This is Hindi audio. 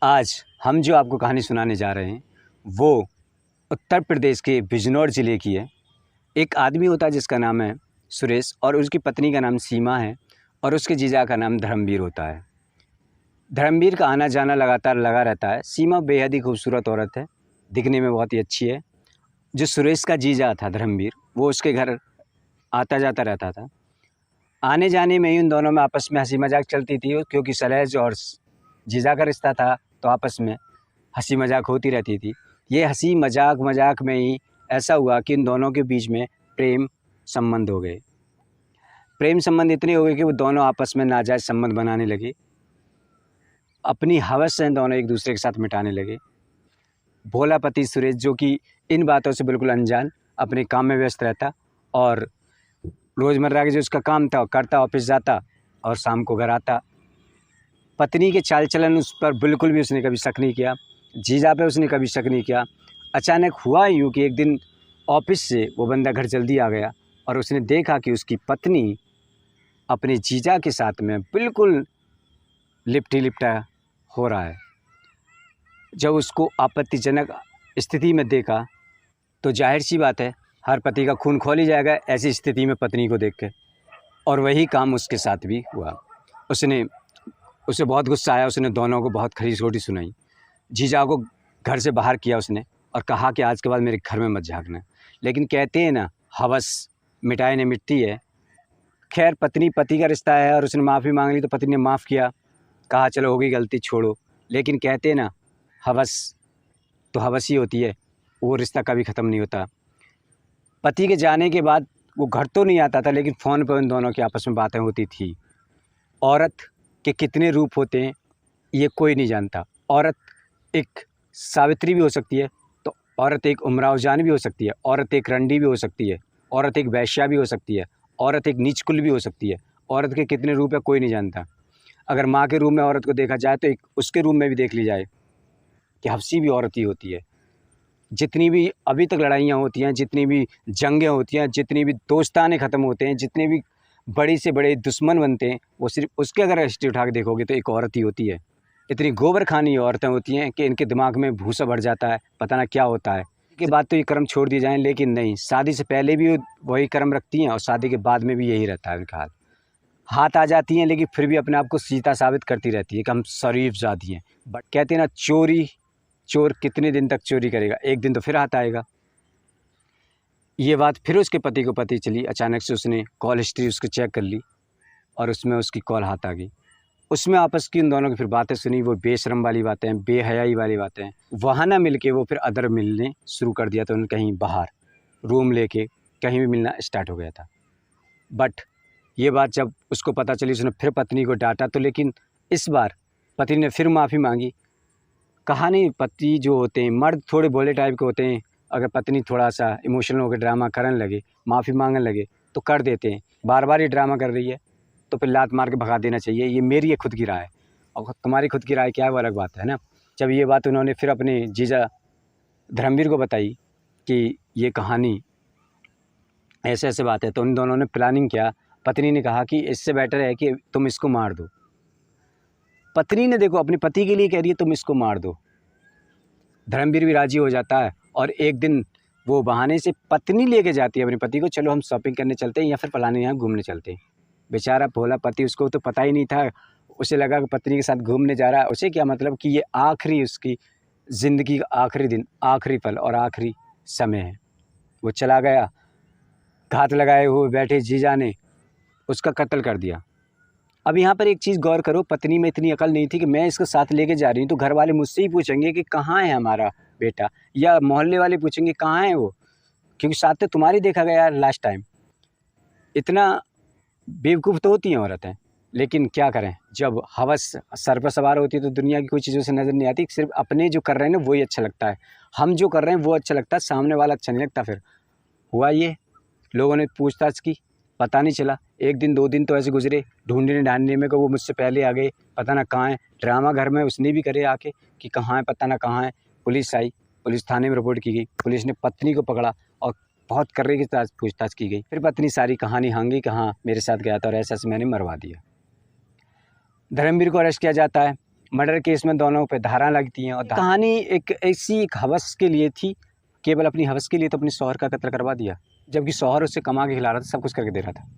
आज हम जो आपको कहानी सुनाने जा रहे हैं वो उत्तर प्रदेश के बिजनौर ज़िले की है। एक आदमी होता है जिसका नाम है सुरेश और उसकी पत्नी का नाम सीमा है और उसके जीजा का नाम धर्मवीर होता है। धर्मवीर का आना जाना लगातार लगा रहता है। सीमा बेहद ही खूबसूरत औरत है, दिखने में बहुत ही अच्छी है। जो सुरेश का जीजा था धर्मवीर, वो उसके घर आता जाता रहता था। आने जाने में ही उन दोनों में आपस में हंसी मजाक चलती थी, क्योंकि सरहेज और जीजा का रिश्ता था तो आपस में हंसी मजाक होती रहती थी। ये हंसी मजाक में ही ऐसा हुआ कि इन दोनों के बीच में प्रेम संबंध हो गए। प्रेम संबंध इतने हो गए कि वो दोनों आपस में नाजायज़ संबंध बनाने लगे। अपनी हवस से दोनों एक दूसरे के साथ मिटाने लगे। भोला पति सुरेश, जो कि इन बातों से बिल्कुल अनजान, अपने काम में व्यस्त रहता और रोज़मर्रा के जो उसका काम था करता, ऑफिस जाता और शाम को घर आता। पत्नी के चाल चलन उस पर बिल्कुल भी उसने कभी शक नहीं किया, जीजा पे उसने कभी शक नहीं किया। अचानक हुआ यूँ कि एक दिन ऑफिस से वो बंदा घर जल्दी आ गया और उसने देखा कि उसकी पत्नी अपने जीजा के साथ में बिल्कुल लिपटी लिपटा हो रहा है। जब उसको आपत्तिजनक स्थिति में देखा तो जाहिर सी बात है, हर पति का खून खौल ही जाएगा ऐसी स्थिति में पत्नी को देख के। और वही काम उसके साथ भी हुआ। उसे बहुत गुस्सा आया। उसने दोनों को बहुत खरी खोटी सुनाई। जीजा को घर से बाहर किया उसने और कहा कि आज के बाद मेरे घर में मत झाँकना। लेकिन कहते हैं ना, हवस मिटाए न मिटती है। खैर, पत्नी पति का रिश्ता है और उसने माफ़ी मांग ली तो पति ने माफ़ किया, कहा चलो हो गई गलती छोड़ो। लेकिन कहते हैं ना, हवस तो हवस ही होती है, वो रिश्ता कभी ख़त्म नहीं होता। पति के जाने के बाद वो घर तो नहीं आता था, लेकिन फ़ोन पर उन दोनों की आपस में बातें होती थी। औरत के कितने रूप होते हैं ये कोई नहीं जानता। औरत एक सावित्री भी हो सकती है, तो औरत एक उमराव जान भी हो सकती है, औरत एक रंडी भी हो सकती है, औरत एक वैश्या भी हो सकती है, औरत एक नीच कुल भी हो सकती है। औरत के कितने रूप है कोई नहीं जानता। अगर माँ के रूप में औरत को देखा जाए तो एक उसके रूप में भी देख ली जाए कि हफ्सी भी औरत ही होती है। जितनी भी अभी तक लड़ाइयाँ होती हैं, जितनी भी जंगें होती हैं, जितनी भी दोस्ताने ख़त्म होते हैं, जितने भी बड़े से बड़े दुश्मन बनते हैं, वो सिर्फ उसके अगर हिस्ट्री उठा के देखोगे तो एक औरत ही होती है। इतनी गोबर खानी औरतें होती हैं कि इनके दिमाग में भूसा भर जाता है, पता ना क्या होता है। के बाद तो ये कर्म छोड़ दिए जाएँ, लेकिन नहीं, शादी से पहले भी वही कर्म रखती हैं और शादी के बाद में भी यही रहता है उनका हाल। हाथ आ जाती हैं लेकिन फिर भी अपने आप को सीता साबित करती रहती है कि हम शरीफ ज़ादी हैं। बट कहते हैं ना, चोर कितने दिन तक चोरी करेगा, एक दिन तो फिर हाथ आएगा। ये बात फिर उसके पति को पता चली। अचानक से उसने कॉल हिस्ट्री उसकी चेक कर ली और उसमें उसकी कॉल हाथ आ गई। उसमें आपस की उन दोनों की फिर बातें सुनी, वो बेशरम वाली बातें, बेहयाई वाली बातें। वहाँ ना मिल के वो फिर अदर मिलने शुरू कर दिया था। उन्होंने कहीं बाहर रूम लेके कहीं भी मिलना स्टार्ट हो गया था। बट ये बात जब उसको पता चली, उसने फिर पत्नी को डांटा तो, लेकिन इस बार पति ने फिर माफ़ी मांगी। कहा नहीं, पति जो होते हैं, मर्द थोड़े भोले टाइप के होते हैं। अगर पत्नी थोड़ा सा इमोशनल होकर ड्रामा करने लगे, माफ़ी मांगने लगे तो कर देते हैं। बार बार ये ड्रामा कर रही है तो फिर लात मार के भगा देना चाहिए। ये मेरी खुद की राय है, और तुम्हारी खुद की राय क्या है वो अलग बात है ना। जब ये बात उन्होंने फिर अपने जीजा धर्मवीर को बताई कि ये कहानी ऐसे ऐसे बात है, तो उन दोनों ने प्लानिंग किया। पत्नी ने कहा कि इससे बेटर है कि तुम इसको मार दो। पत्नी ने देखो अपने पति के लिए कह रही है तुम इसको मार दो। धर्मवीर भी राजी हो जाता है और एक दिन वो बहाने से पत्नी लेके जाती है अपने पति को, चलो हम शॉपिंग करने चलते हैं या फिर फलाने यहाँ घूमने चलते हैं। बेचारा भोला पति, उसको तो पता ही नहीं था। उसे लगा कि पत्नी के साथ घूमने जा रहा है। उसे क्या मतलब कि ये आखिरी उसकी ज़िंदगी का आखिरी दिन, आखिरी पल और आखिरी समय है। वो चला गया। घात लगाए हुए बैठे जीजा ने उसका कत्ल कर दिया। अब यहाँ पर एक चीज़ गौर करो, पत्नी में इतनी अकल नहीं थी कि मैं इसको साथ लेके जा रही हूँ तो घर वाले मुझसे ही पूछेंगे कि कहाँ है हमारा बेटा, या मोहल्ले वाले पूछेंगे कहाँ है वो, क्योंकि साथ तो तुम्हारी देखा गया लास्ट टाइम। इतना बेवकूफ़ तो होती हैं औरतें, लेकिन क्या करें, जब हवस सर पर सवार होती है तो दुनिया की कोई चीज़ों से नज़र नहीं आती। सिर्फ अपने जो कर रहे हैं ना वही अच्छा लगता है, हम जो कर रहे हैं वो अच्छा लगता है, सामने वाला अच्छा नहीं लगता। फिर हुआ ये, लोगों ने पूछताछ की, पता नहीं चला। एक दिन 2 दिन तो ऐसे गुजरे ढूंढने ढांढने में, को वो मुझसे पहले आ गए, पता ना कहाँ है। ड्रामा घर में उसने भी करे आके कि कहाँ है, पता ना कहाँ है। पुलिस आई, पुलिस थाने में रिपोर्ट की गई, पुलिस ने पत्नी को पकड़ा और बहुत कर्रे की पूछताछ की गई। फिर पत्नी सारी कहानी हांगी कि हाँ मेरे साथ गया था और ऐसा मैंने मरवा दिया। धर्मवीर को अरेस्ट किया जाता है मर्डर केस में दोनों पे धारा लगती हैं। और कहानी एक ऐसी एक हवस के लिए थी, केवल अपनी हवस के लिए तो अपने शौहर का कत्ल करवा दिया, जबकि शौहर उससे कमा के खिला रहा था, सब कुछ करके दे रहा था।